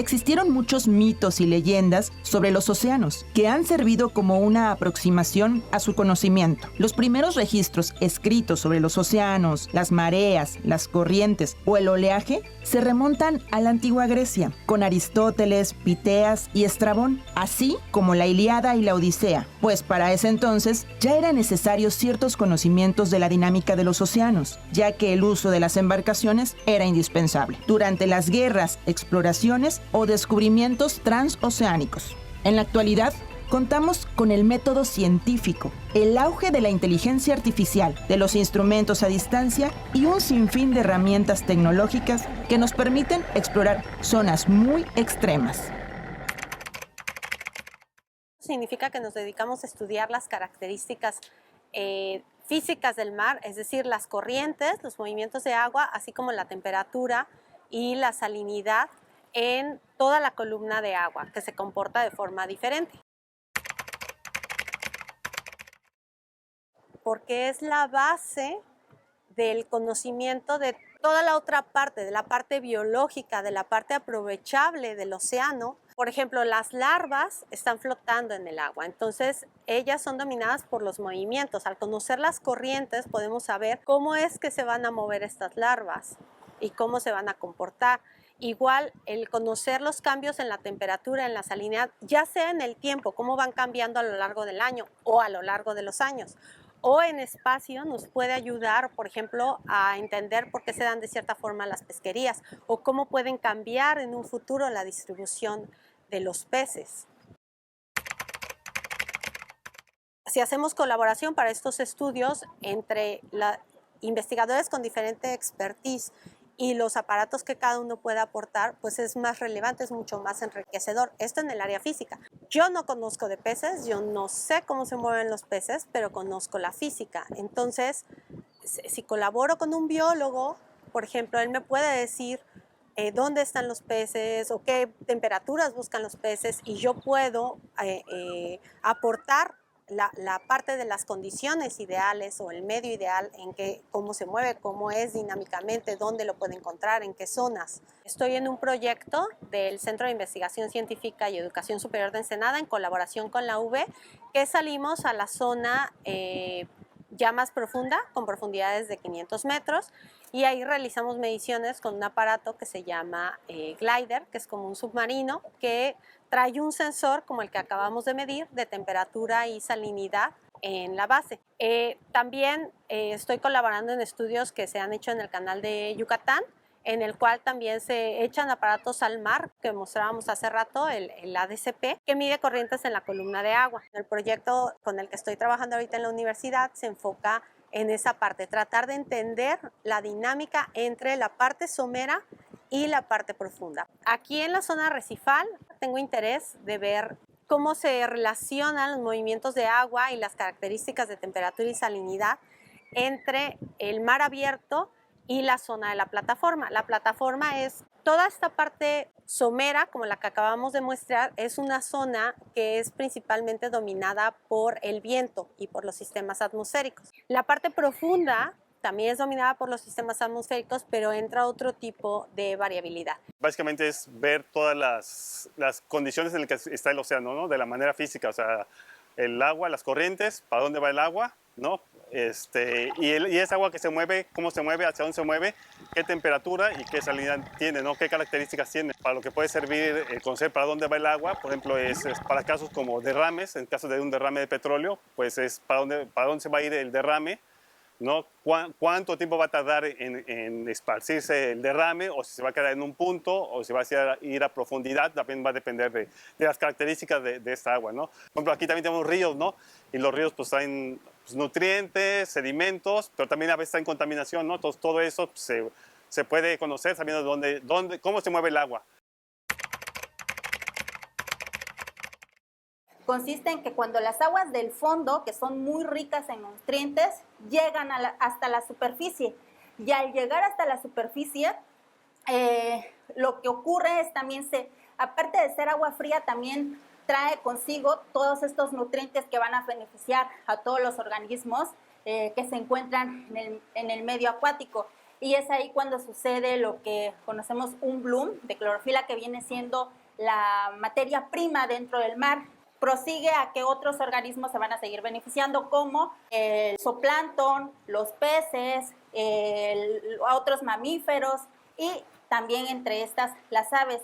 Existieron muchos mitos y leyendas sobre los océanos que han servido como una aproximación a su conocimiento. Los primeros registros escritos sobre los océanos, las mareas, las corrientes o el oleaje se remontan a la antigua Grecia, con Aristóteles, Piteas y Estrabón, así como la Ilíada y la Odisea, pues para ese entonces ya eran necesarios ciertos conocimientos de la dinámica de los océanos, ya que el uso de las embarcaciones era indispensable durante las guerras, exploraciones o descubrimientos transoceánicos. En la actualidad, contamos con el método científico, el auge de la inteligencia artificial, de los instrumentos a distancia y un sinfín de herramientas tecnológicas que nos permiten explorar zonas muy extremas. Significa que nos dedicamos a estudiar las características físicas del mar, es decir, las corrientes, los movimientos de agua, así como la temperatura y la salinidad en toda la columna de agua, que se comporta de forma diferente. Porque es la base del conocimiento de toda la otra parte, de la parte biológica, de la parte aprovechable del océano. Por ejemplo, las larvas están flotando en el agua, entonces ellas son dominadas por los movimientos. Al conocer las corrientes podemos saber cómo es que se van a mover estas larvas y cómo se van a comportar. Igual, el conocer los cambios en la temperatura, en la salinidad, ya sea en el tiempo, cómo van cambiando a lo largo del año o a lo largo de los años, o en espacio, nos puede ayudar, por ejemplo, a entender por qué se dan de cierta forma las pesquerías o cómo pueden cambiar en un futuro la distribución de los peces. Si hacemos colaboración para estos estudios entre investigadores con diferente expertise y los aparatos que cada uno puede aportar, pues es más relevante, es mucho más enriquecedor. Esto en el área física. Yo no conozco de peces, yo no sé cómo se mueven los peces, pero conozco la física. Entonces, si colaboro con un biólogo, por ejemplo, él me puede decir dónde están los peces o qué temperaturas buscan los peces y yo puedo aportar la parte de las condiciones ideales o el medio ideal en que cómo se mueve, cómo es dinámicamente, dónde lo puede encontrar, en qué zonas. Estoy en un proyecto del Centro de Investigación Científica y Educación Superior de Ensenada en colaboración con la UV, que salimos a la zona ya más profunda, con profundidades de 500 metros, y ahí realizamos mediciones con un aparato que se llama glider, que es como un submarino que trae un sensor como el que acabamos de medir de temperatura y salinidad en la base. También estoy colaborando en estudios que se han hecho en el canal de Yucatán, en el cual también se echan aparatos al mar, que mostrábamos hace rato, el ADCP, que mide corrientes en la columna de agua. El proyecto con el que estoy trabajando ahorita en la universidad se enfoca en esa parte, tratar de entender la dinámica entre la parte somera y la parte profunda. Aquí en la zona arrecifal tengo interés de ver cómo se relacionan los movimientos de agua y las características de temperatura y salinidad entre el mar abierto y la zona de la plataforma. La plataforma es toda esta parte somera, como la que acabamos de mostrar, es una zona que es principalmente dominada por el viento y por los sistemas atmosféricos. La parte profunda también es dominada por los sistemas atmosféricos, pero entra otro tipo de variabilidad. Básicamente es ver todas las condiciones en las que está el océano, ¿no? De la manera física, o sea, el agua, las corrientes, para dónde va el agua, ¿no? Y esa agua que se mueve, cómo se mueve, hacia dónde se mueve, qué temperatura y qué salinidad tiene, ¿no? Qué características tiene. Para lo que puede servir conocer para dónde va el agua, por ejemplo, es para casos como derrames, en caso de un derrame de petróleo, pues es para dónde se va a ir el derrame, ¿no? ¿Cuánto tiempo va a tardar en esparcirse el derrame, o si se va a quedar en un punto, o si va a ir a profundidad? También va a depender de las características de esta agua, ¿no? Por ejemplo, aquí también tenemos ríos, ¿no? Y los ríos pues traen nutrientes, sedimentos, pero también a veces traen contaminación, ¿no? Entonces todo eso se puede conocer sabiendo cómo se mueve el agua. Consiste en que cuando las aguas del fondo, que son muy ricas en nutrientes, llegan hasta la superficie. Y al llegar hasta la superficie, lo que ocurre es también, aparte de ser agua fría, también trae consigo todos estos nutrientes que van a beneficiar a todos los organismos que se encuentran en el medio acuático. y es ahí cuando sucede lo que conocemos un bloom de clorofila, que viene siendo la materia prima dentro del mar. Prosigue a que otros organismos se van a seguir beneficiando, como el zooplancton, los peces, otros mamíferos y también entre estas las aves.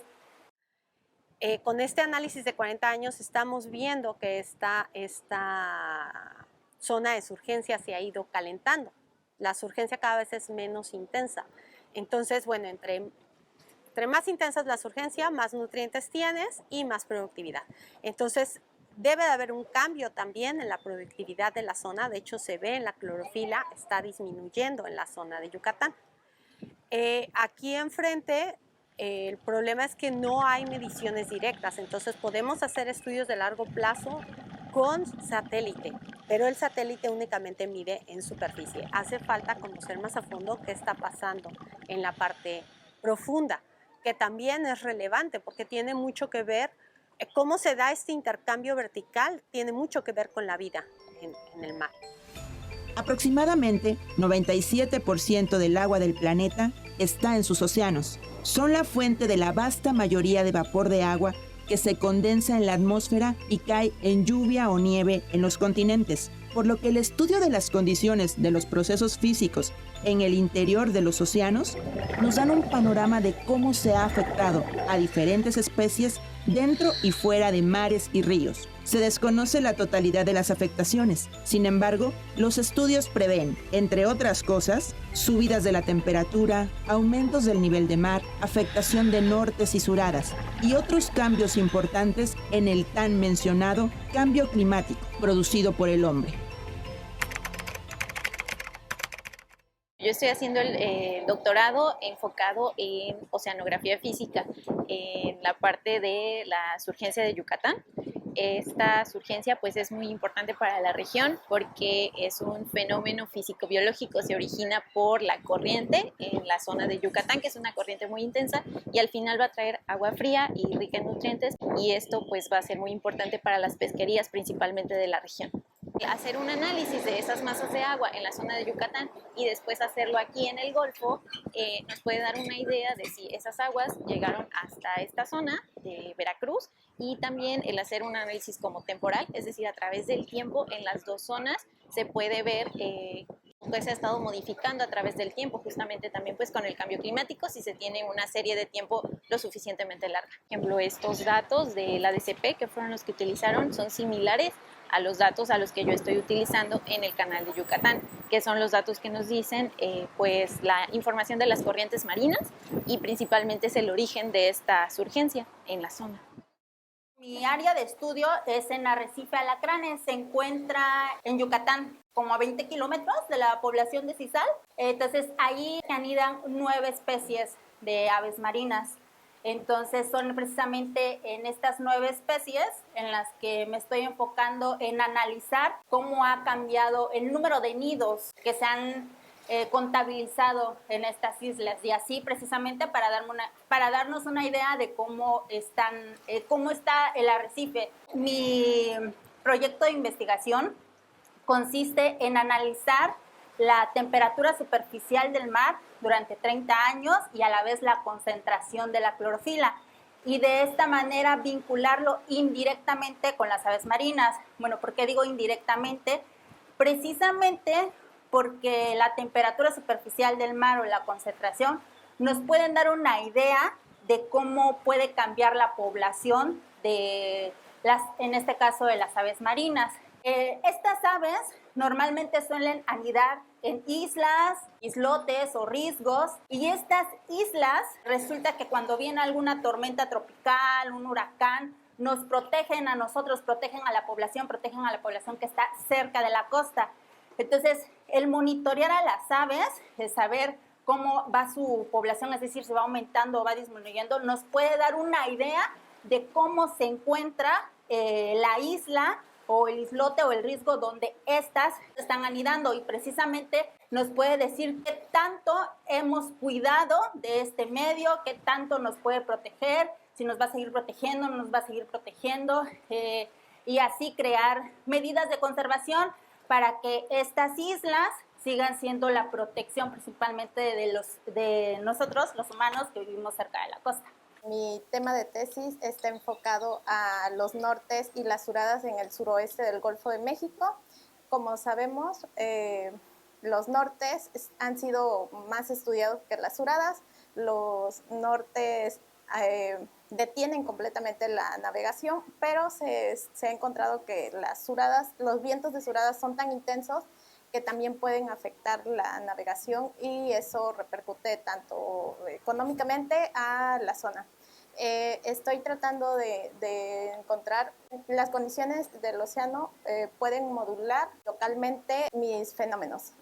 Con este análisis de 40 años estamos viendo que esta zona de surgencia se ha ido calentando. La surgencia cada vez es menos intensa. Entonces, bueno, entre más intensa es la surgencia, más nutrientes tienes y más productividad. Entonces, debe de haber un cambio también en la productividad de la zona. De hecho, se ve en la clorofila, está disminuyendo en la zona de Yucatán. Aquí enfrente, el problema es que no hay mediciones directas. Entonces, podemos hacer estudios de largo plazo con satélite, pero el satélite únicamente mide en superficie. Hace falta conocer más a fondo qué está pasando en la parte profunda, que también es relevante porque tiene mucho que ver, cómo se da este intercambio vertical, tiene mucho que ver con la vida en el mar. Aproximadamente 97% del agua del planeta está en sus océanos. Son la fuente de la vasta mayoría de vapor de agua que se condensa en la atmósfera y cae en lluvia o nieve en los continentes, por lo que el estudio de las condiciones de los procesos físicos en el interior de los océanos nos dan un panorama de cómo se ha afectado a diferentes especies dentro y fuera de mares y ríos. Se desconoce la totalidad de las afectaciones. Sin embargo, los estudios prevén, entre otras cosas, subidas de la temperatura, aumentos del nivel de mar, afectación de nortes y suradas y otros cambios importantes en el tan mencionado cambio climático producido por el hombre. Yo estoy haciendo el doctorado enfocado en oceanografía física, en la parte de la surgencia de Yucatán. Esta surgencia pues es muy importante para la región porque es un fenómeno físico-biológico, se origina por la corriente en la zona de Yucatán, que es una corriente muy intensa y al final va a traer agua fría y rica en nutrientes, y esto pues va a ser muy importante para las pesquerías principalmente de la región. Hacer un análisis de esas masas de agua en la zona de Yucatán y después hacerlo aquí en el Golfo nos puede dar una idea de si esas aguas llegaron hasta esta zona de Veracruz, y también el hacer un análisis como temporal, es decir, a través del tiempo en las dos zonas se puede ver que se ha estado modificando a través del tiempo, justamente también pues con el cambio climático, si se tiene una serie de tiempo lo suficientemente larga. Por ejemplo, estos datos de la DCP, que fueron los que utilizaron, son similares a los datos a los que yo estoy utilizando en el canal de Yucatán, que son los datos que nos dicen pues la información de las corrientes marinas y principalmente es el origen de esta surgencia en la zona. Mi área de estudio es en Arrecife Alacranes, se encuentra en Yucatán, como a 20 kilómetros de la población de Cizal. Entonces ahí anidan 9 especies de aves marinas. Entonces son precisamente en estas 9 especies en las que me estoy enfocando en analizar cómo ha cambiado el número de nidos que se han contabilizado en estas islas, y así precisamente para darnos una idea de cómo está el arrecife. Mi proyecto de investigación consiste en analizar la temperatura superficial del mar durante 30 años y a la vez la concentración de la clorofila, y de esta manera vincularlo indirectamente con las aves marinas. Bueno, ¿por qué digo indirectamente? Precisamente porque la temperatura superficial del mar o la concentración nos pueden dar una idea de cómo puede cambiar la población de en este caso de las aves marinas. Estas aves normalmente suelen anidar en islas, islotes o risgos, y estas islas resulta que cuando viene alguna tormenta tropical, un huracán, nos protegen a nosotros, protegen a la población que está cerca de la costa. Entonces, el monitorear a las aves, el saber cómo va su población, es decir, si va aumentando o va disminuyendo, nos puede dar una idea de cómo se encuentra la isla o el islote o el risco donde estas están anidando, y precisamente nos puede decir qué tanto hemos cuidado de este medio, qué tanto nos puede proteger, si nos va a seguir protegiendo, no nos va a seguir protegiendo, y así crear medidas de conservación para que estas islas sigan siendo la protección principalmente de nosotros, los humanos que vivimos cerca de la costa. Mi tema de tesis está enfocado a los nortes y las suradas en el suroeste del Golfo de México. Como sabemos, los nortes han sido más estudiados que las suradas. Los nortes detienen completamente la navegación, pero se ha encontrado que las suradas, los vientos de suradas son tan intensos que también pueden afectar la navegación y eso repercute tanto económicamente a la zona. Estoy tratando de encontrar las condiciones del océano pueden modular localmente mis fenómenos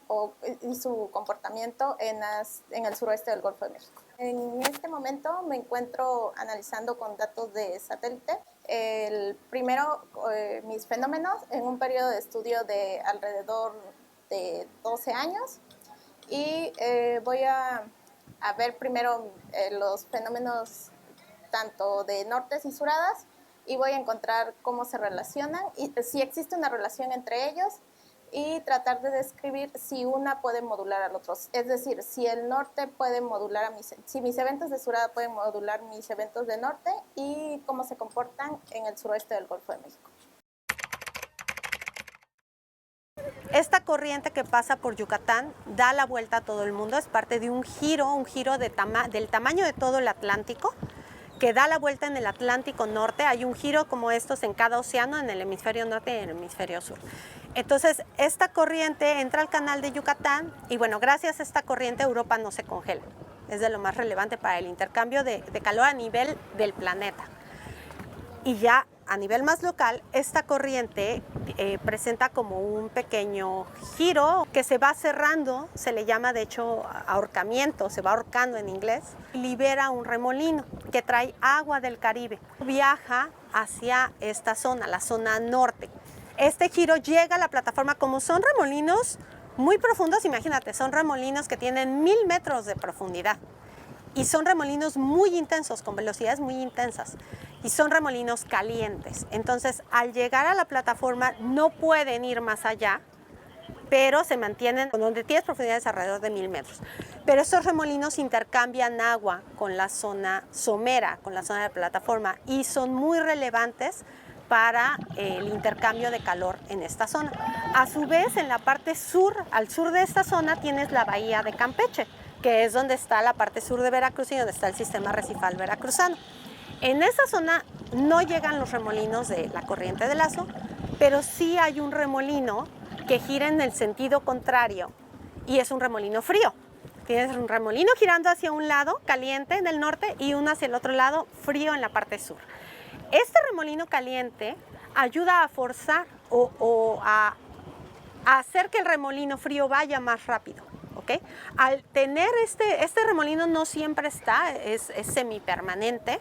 y su comportamiento en el suroeste del Golfo de México. En este momento me encuentro analizando con datos de satélite primero mis fenómenos en un periodo de estudio de alrededor de 12 años y voy a ver primero los fenómenos tanto de nortes y suradas y voy a encontrar cómo se relacionan y si existe una relación entre ellos y tratar de describir si una puede modular al otro. Es decir, si el norte puede modular si mis eventos de surada pueden modular mis eventos de norte y cómo se comportan en el suroeste del Golfo de México. Esta corriente que pasa por Yucatán da la vuelta a todo el mundo, es parte de un giro del tamaño de todo el Atlántico, que da la vuelta en el Atlántico Norte. Hay un giro como estos en cada océano, en el hemisferio norte y en el hemisferio sur. Entonces, esta corriente entra al canal de Yucatán y bueno, gracias a esta corriente Europa no se congela. Es de lo más relevante para el intercambio de calor a nivel del planeta. Y ya a nivel más local, esta corriente presenta como un pequeño giro que se va cerrando, se le llama de hecho ahorcamiento, se va ahorcando en inglés, y libera un remolino que trae agua del Caribe. Viaja hacia esta zona, la zona norte. Este giro llega a la plataforma, como son remolinos muy profundos, imagínate, son remolinos que tienen 1000 metros de profundidad. Y son remolinos muy intensos, con velocidades muy intensas. Y son remolinos calientes. Entonces, al llegar a la plataforma, no pueden ir más allá, pero se mantienen donde tienes profundidades alrededor de 1000 metros. Pero estos remolinos intercambian agua con la zona somera, con la zona de plataforma, y son muy relevantes para el intercambio de calor en esta zona. A su vez, en la parte sur, al sur de esta zona, tienes la bahía de Campeche, que es donde está la parte sur de Veracruz y donde está el sistema arrecifal veracruzano. En esa zona no llegan los remolinos de la corriente de Lazo, pero sí hay un remolino que gira en el sentido contrario y es un remolino frío. Tienes un remolino girando hacia un lado, caliente en el norte, y uno hacia el otro lado, frío en la parte sur. Este remolino caliente ayuda a forzar o a hacer que el remolino frío vaya más rápido. ¿Okay? Al tener este remolino no siempre está, es semipermanente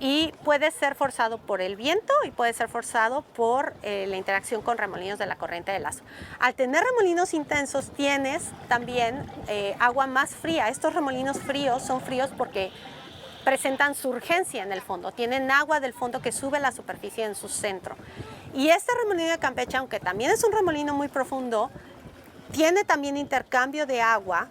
y puede ser forzado por el viento y puede ser forzado por la interacción con remolinos de la corriente de Lazo. Al tener remolinos intensos tienes también agua más fría. Estos remolinos fríos son fríos porque presentan surgencia en el fondo, tienen agua del fondo que sube a la superficie en su centro. Y este remolino de Campeche, aunque también es un remolino muy profundo, tiene también intercambio de agua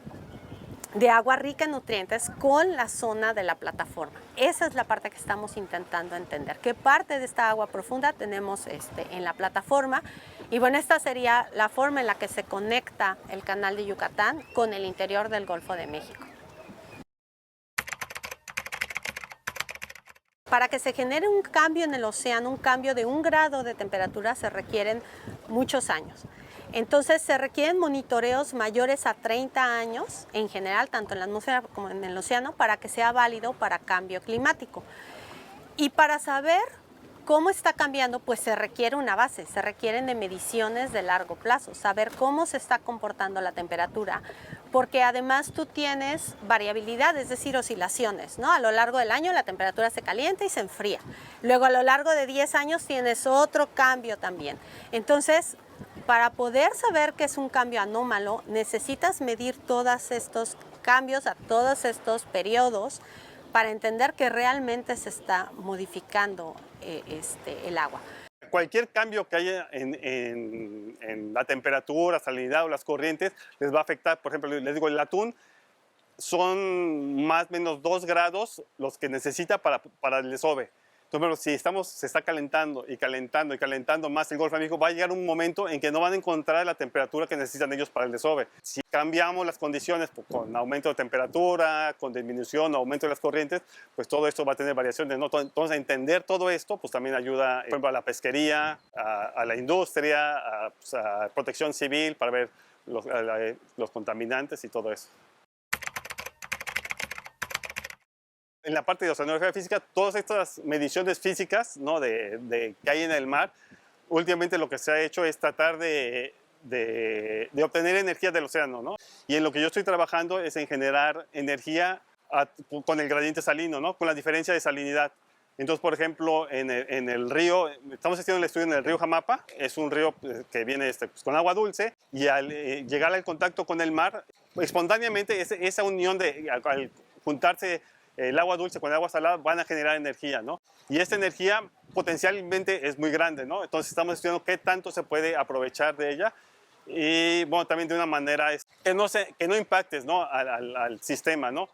rica en nutrientes con la zona de la plataforma. Esa es la parte que estamos intentando entender. ¿Qué parte de esta agua profunda tenemos en la plataforma? Y bueno, esta sería la forma en la que se conecta el canal de Yucatán con el interior del Golfo de México. Para que se genere un cambio en el océano, un cambio de 1 grado de temperatura, se requieren muchos años. Entonces se requieren monitoreos mayores a 30 años en general, tanto en la atmósfera como en el océano, para que sea válido para cambio climático. Y para saber cómo está cambiando, pues se requiere una base, se requieren de mediciones de largo plazo, saber cómo se está comportando la temperatura, porque además tú tienes variabilidad, es decir, oscilaciones, ¿no? A lo largo del año la temperatura se calienta y se enfría. Luego a lo largo de 10 años tienes otro cambio también. Entonces, para poder saber que es un cambio anómalo, necesitas medir todos estos cambios a todos estos periodos para entender que realmente se está modificando el agua. Cualquier cambio que haya en la temperatura, salinidad o las corrientes les va a afectar. Por ejemplo, les digo, el atún son más o menos 2 grados los que necesita para el desove. Entonces, si se está calentando y calentando y calentando más el Golfo de México, va a llegar un momento en que no van a encontrar la temperatura que necesitan ellos para el desove. Si cambiamos las condiciones con aumento de temperatura, con disminución o aumento de las corrientes, pues todo esto va a tener variaciones, ¿no? Entonces, entender todo esto pues también ayuda, por ejemplo, a la pesquería, a la industria, pues, a protección civil para ver los contaminantes y todo eso. En la parte de oceanografía física, todas estas mediciones físicas, ¿no? que hay en el mar, últimamente lo que se ha hecho es tratar de obtener energía del océano, ¿no? Y en lo que yo estoy trabajando es en generar energía con el gradiente salino, ¿no? Con la diferencia de salinidad. Entonces, por ejemplo, en el río, estamos haciendo el estudio en el río Jamapa, es un río que viene pues, con agua dulce, y al llegar al contacto con el mar, espontáneamente esa unión al juntarse el agua dulce con el agua salada van a generar energía, ¿no? Y esta energía potencialmente es muy grande, ¿no? Entonces estamos estudiando qué tanto se puede aprovechar de ella y, bueno, también de una manera que no impactes, ¿no? al sistema, ¿no?